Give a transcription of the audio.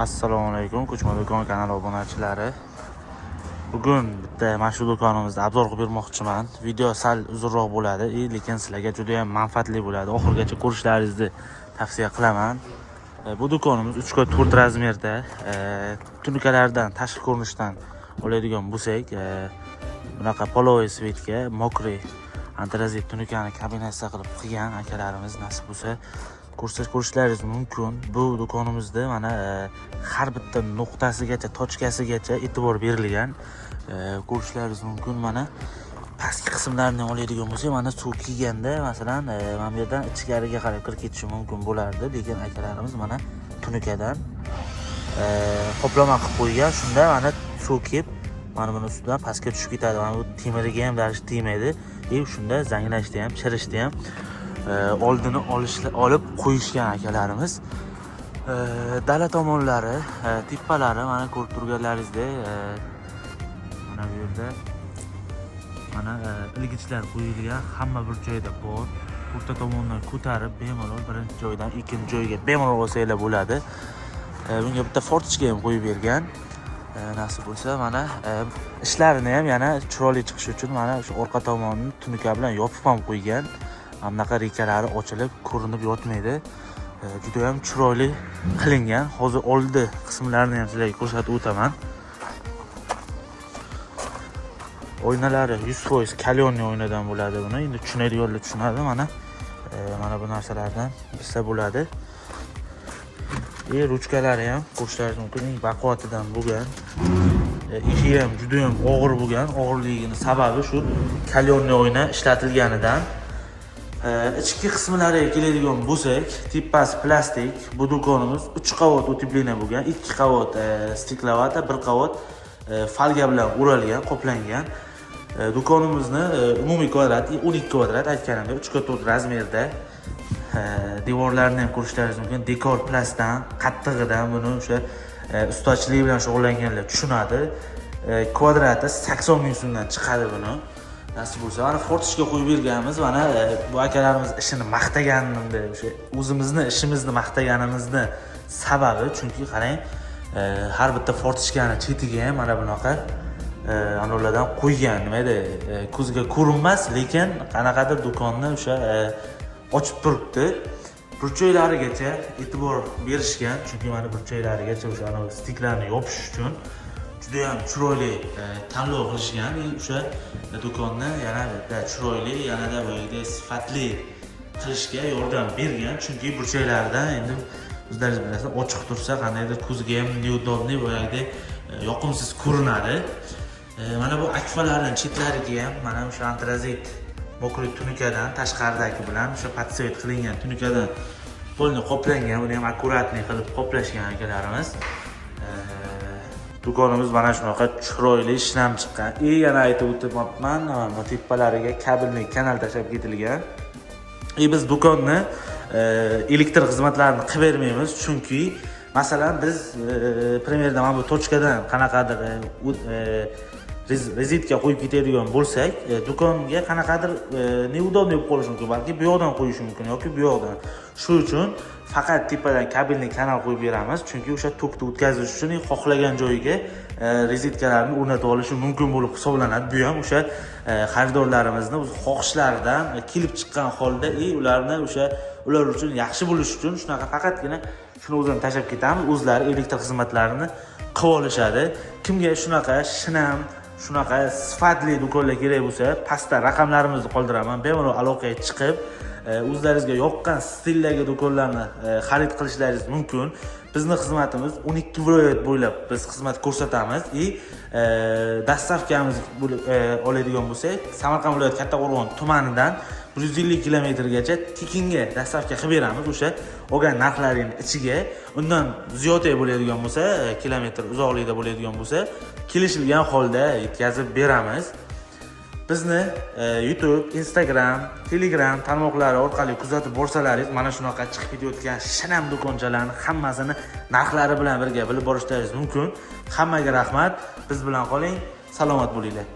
Assalomu alaykum, Ko'chma do'kon kanali obunachilari. Bugun bitta mana shu do'konimizda obzor qilib bermoqchiman. Video sal uzunroq bo'ladi, lekin sizlarga juda ham manfaatli bo'ladi. Oxirigacha ko'rishlaringizni tavsiya qilaman. Bu do'konimiz 3x4 razmerda, tunikalardan, tashqi ko'rinishdan oladigan bo'lsak, bunaqa polovey svetga, mokriy antrazit tunikani kombinatsiya qilib qilgan akalarimiz nasib bo'lsa ko'rishlaringiz mumkin. Bu do'konimizda mana har bitta nuqtasigacha, tochkasigacha e'tibor berilgan. Ko'rishlaringiz mumkin. Mana pastki qismlarini oladigan bo'lsak, mana suv kiyganda, masalan, mana bu yerdan ichkariga qarab kirib ketishi mumkin bo'lardi, lekin akalarimiz mana tunikadan qoplama qilib qo'ygan. Shunda mana suv kiyib, mana buni ustidan pastga tushib ketadi. Mana bu temiriga ham darish tegmaydi. Shunda zanglashda ham, chirishda ham oldini olib qo'yishgan akalarimiz. Dala tomonlari, tippalari mana ko'rib turganlaringizdek, mana bu yerda mana ilgichlar qo'yilgan, hamma bir joyda bor. O'rta tomondan ko'tarib bemalol birinchi joydan ikkinchi joyga bemalol olsanglar bo'ladi. Bunga bitta fortichka ham qo'yib bergan. Nasib bo'lsa mana ishlarini ham yana chiroyli chiqishi uchun mana shu orqa tomonni tunika bilan yopib ham qo'ygan. Bunaqa rekalari ochilib ko'rinib yotmaydi. Juda ham chiroyli qilingan. Hozir oldi qismlarini ham sizlarga ko'rsatib o'taman. Oynalari 100% kalyonli oynadan bo'ladi buni. Endi tushunadiganlar tushunadi. Mana bu narsalardan bilsa bo'ladi. Ruchkalari ham ko'rishlaringiz mumkin, baquvvatidan bo'lgan. Ishi ham juda ham og'ir bo'lgan. Og'irligining sababi shu kalyonli oyna ishlatilganidan. Ichki qismlariga keladigan bo'lsak, tippasi plastik. Bu do'konimiz 3 qavat utepleniya bo'lgan, 2 qavat stiklovata, 1 qavat folga bilan o'ralgan, qoplangan. Do'konimizni umumiy kvadrati 12 kvadrat, aytganimdek 3x4 razmerda. Devorlarini ham ko'rishlaringiz mumkin. Dekor plastdan, qattig'idan, buni o'sha ustachilik bilan shug'ullanganlar tushunadi. Kvadrati 80 ming so'mdan chiqadi buni. Nasib bo'lsa, mana fortichka qo'yib berganmiz. Mana bu akalarimiz ishini maqtaganimda, o'sha o'zimizni ishimizni maqtaganimizni sababi, chunki qarang, har bitta fortichkani chetiga ham mana bunaqa anolardan qo'ygan. Nima edi? Ko'zga ko'rinmas, lekin qanaqadir do'konni o'sha ochib turibdi. Burchaklarigacha e'tibor berishgan, chunki mana burchaklarigacha o'sha stiklarni yopish uchun juda ham chiroyli tanlov qilishgan. O'sha do'konni yanada chiroyli, yanada boyagidek sifatli qilishga yordam bergan, chunki burchaklaridan endi o'zlaringiz bilasizlar, ochiq tursa qandaydir ko'zga ham neudobniy boyagidek yoqimsiz ko'rinadi. Mana bu akfalarning chetlariga ham mana o'sha antrazit mokriy tunikadan, tashqaridagi bilan o'sha podsvet qilingan tunikadan polni qoplangan. Buni ham akkuratni qilib qoplashgan akalarimiz. Do'konimiz mana shunaqa chiroyli ishlam chiqqan. Yana aytib o'tibman, mana tepalariga kabelli kanal tashab ketilgan. Biz do'konni elektr xizmatlarini qilib bermaymiz, chunki masalan biz primerda mana bu tochkadan qanaqadir rezitka qo'yib ketadigan bo'lsak, do'konga qanaqadir neudobniy bo'lib qolishi mumkin, balki bu yoqdan qo'yish mumkin yoki bu yoqdan. Shu uchun faqat tepadan kabelli kanal qo'yib beramiz, chunki o'sha tokni o'tkazish uchun xohlagan joyiga rezitkalarni o'rnatib olishi mumkin bo'lib hisoblanadi. Bu ham o'sha xaridorlarimizni o'z xohishlaridan kelib chiqqan holda, ular uchun yaxshi bo'lish uchun shunaqa faqatgina shuni o'zini tashab ketamiz. O'zlari elektr xizmatlarini qilib olishadi. Kimga shunaqa shinam, shunaqa sifatli do'konlar kerak bo'lsa, pastda raqamlarimizni qoldiraman. Bemalol aloqaga chiqib, o'zlaringizga yoqqan stildagi do'konlarni xarid qilishlaringiz mumkin. Bizning xizmatimiz 12 viloyat bo'ylab biz xizmat ko'rsatamiz. Dastavkamiz oladigan bo'lsak, Samarqand viloyati Kattaqo'rg'on tumanidan 150 kilometrgacha tekinga dastavka qilib beramiz. O'sha olgan narxlarining ichiga, undan ziyoda bo'ladigan bo'lsa, kilometr uzoqlikda bo'ladigan bo'lsa, kelishilgan holda yetkazib beramiz. Bizni YouTube, Instagram, Telegram tarmoqlari orqali kuzatib borsalaringiz, mana shunaqa chiqib ketayotgan shinam do'konchalarni hammasini narxlari bilan birga bilib borishlaringiz mumkin. Hammaga rahmat. Biz bilan qoling, salomat bo'linglar.